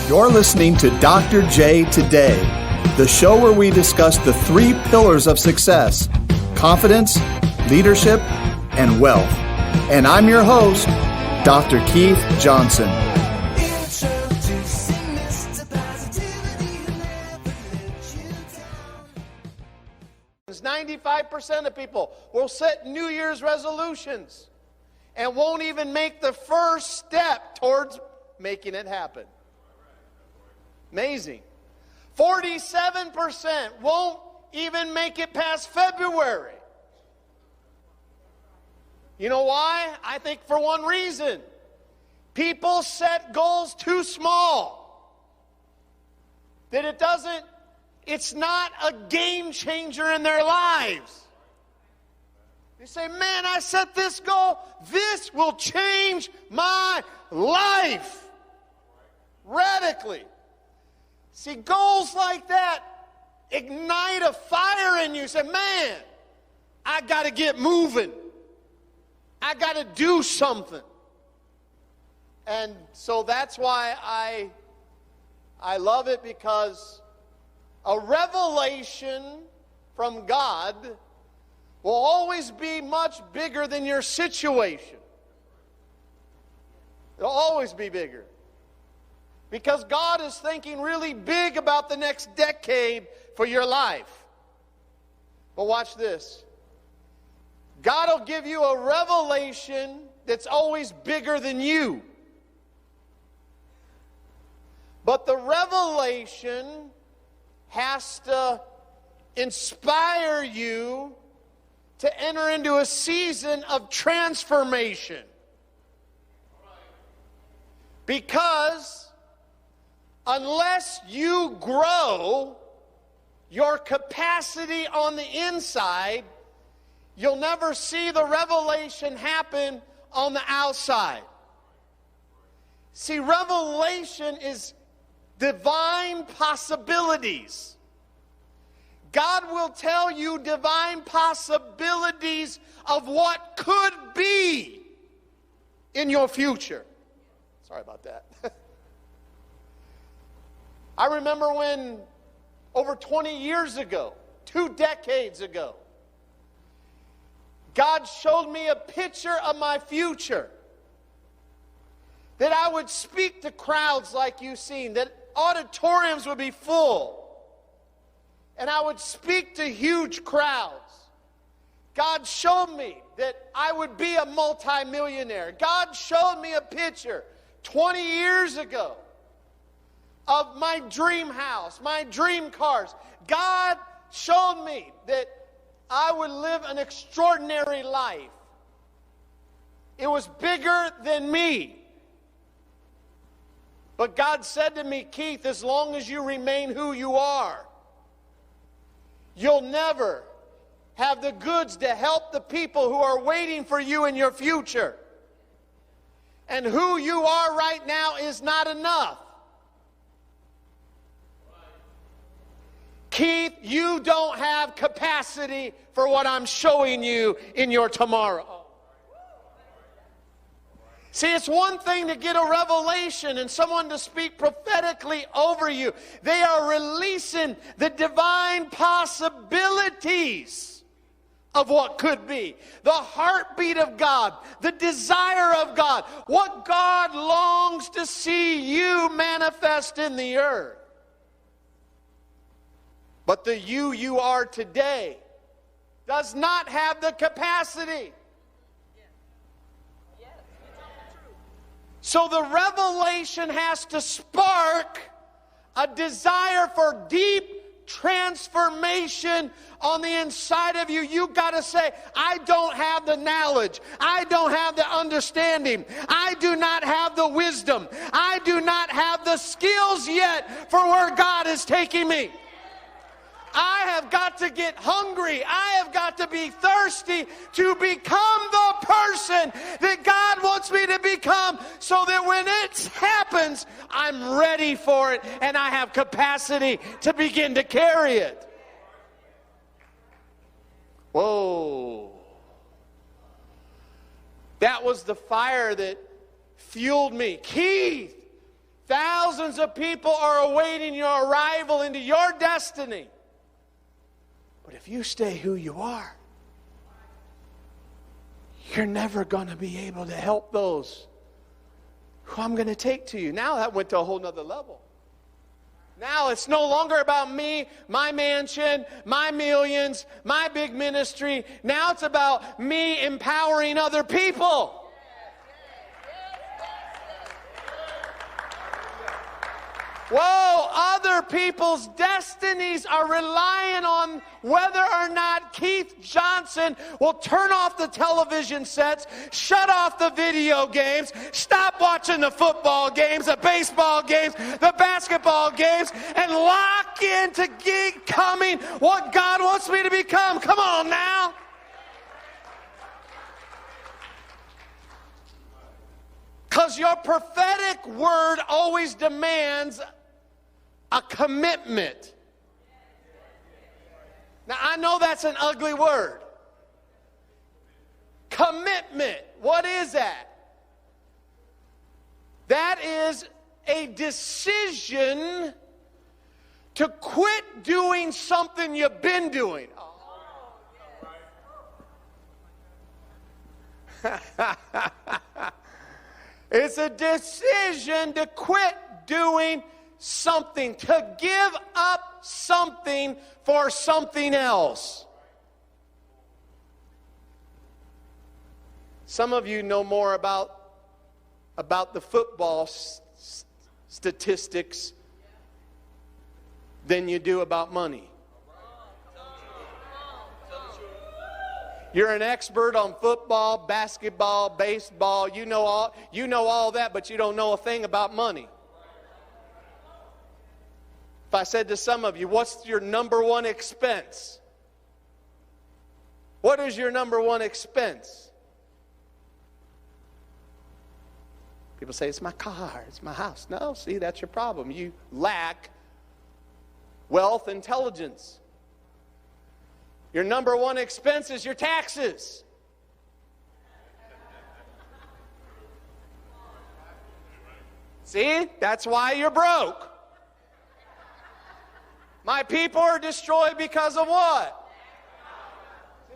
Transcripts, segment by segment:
You're listening to Dr. J Today, the show where we discuss the 3 pillars of success: confidence, leadership, and wealth. And I'm your host, Dr. Keith Johnson. 95% of people will set New Year's resolutions and won't even make the first step towards making it happen. Amazing. 47% won't even make it past February. You know why? I think for one reason. People set goals too small. That it's not a game changer in their lives. They say, man, I set this goal. This will change my life radically. See, goals like that ignite a fire in you. Say, man, I got to get moving. I got to do something. And so that's why I love it, because a revelation from God will always be much bigger than your situation. It'll always be bigger. Because God is thinking really big about the next decade for your life. But watch this. God will give you a revelation that's always bigger than you. But the revelation has to inspire you to enter into a season of transformation. Because unless you grow your capacity on the inside, you'll never see the revelation happen on the outside. See, revelation is divine possibilities. God will tell you divine possibilities of what could be in your future. Sorry about that. I remember when, over 20 years ago, 2 decades ago, God showed me a picture of my future. That I would speak to crowds like you've seen, that auditoriums would be full. And I would speak to huge crowds. God showed me that I would be a multimillionaire. God showed me a picture 20 years ago of my dream house, my dream cars. God showed me that I would live an extraordinary life. It was bigger than me. But God said to me, Keith, as long as you remain who you are, you'll never have the goods to help the people who are waiting for you in your future. And who you are right now is not enough. Keith, you don't have capacity for what I'm showing you in your tomorrow. See, it's one thing to get a revelation and someone to speak prophetically over you. They are releasing the divine possibilities of what could be. The heartbeat of God, the desire of God, what God longs to see you manifest in the earth. But the you are today does not have the capacity. So the revelation has to spark a desire for deep transformation on the inside of you. You got to say, I don't have the knowledge. I don't have the understanding. I do not have the wisdom. I do not have the skills yet for where God is taking me. I have got to get hungry. I have got to be thirsty to become the person that God wants me to become, so that when it happens, I'm ready for it and I have capacity to begin to carry it. Whoa. That was the fire that fueled me. Keith, Thousands of people are awaiting your arrival into your destiny. But if you stay who you are, you're never going to be able to help those who I'm going to take to you. Now that went to a whole nother level. Now it's no longer about me, my mansion, my millions, my big ministry. Now it's about me empowering other people. Whoa, other people's destinies are relying on whether or not Keith Johnson will turn off the television sets, shut off the video games, stop watching the football games, the baseball games, the basketball games, and lock into becoming what God wants me to become. Come on now. Because your prophetic word always demands a commitment. Now, I know that's an ugly word. Commitment. What is that? That is a decision to quit doing something you've been doing. It's a decision to quit doing something, to give up something for something else. Some of you know more about the football statistics than you do about money. You're an expert on football, basketball, baseball. You know all that, but you don't know a thing about money. If I said to some of you, what's your number one expense? What is your number one expense? People say, it's my car, it's my house. No, see, that's your problem. You lack wealth intelligence. Your number one expense is your taxes. See, that's why you're broke. My people are destroyed because of what?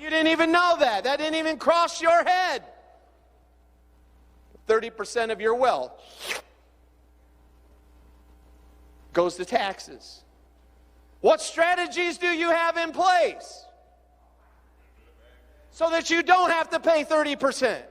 You didn't even know that. That didn't even cross your head. 30% of your wealth goes to taxes. What strategies do you have in place so that you don't have to pay 30%?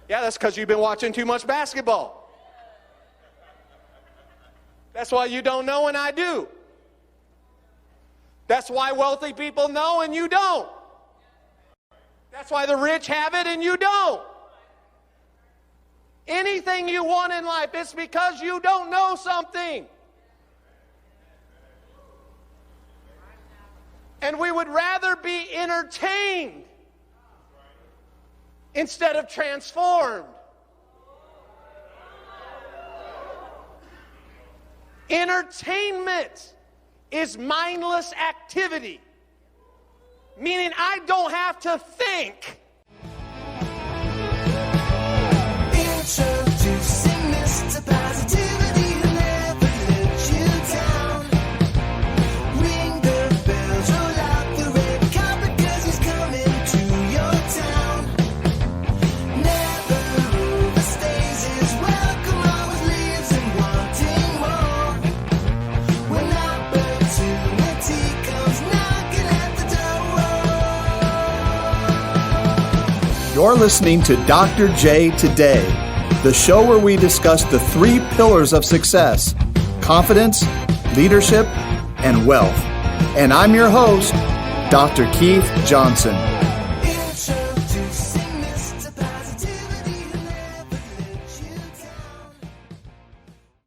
Yeah, that's because you've been watching too much basketball. That's why you don't know and I do. That's why wealthy people know and you don't. That's why the rich have it and you don't. Anything you want in life, it's because you don't know something. And we would rather be entertained instead of transformed. Entertainment is mindless activity, meaning I don't have to think. Introducing Mr. Positivity, who'll never let you down. Ring the bells, roll out the red carpet, 'cause he's coming to your town. Never overstays his welcome, always leaves him wanting more. When opportunity comes knocking at the door. You're listening to Dr. J Today, the show where we discuss the 3 pillars of success: confidence, leadership, and wealth. And I'm your host, Dr. Keith Johnson.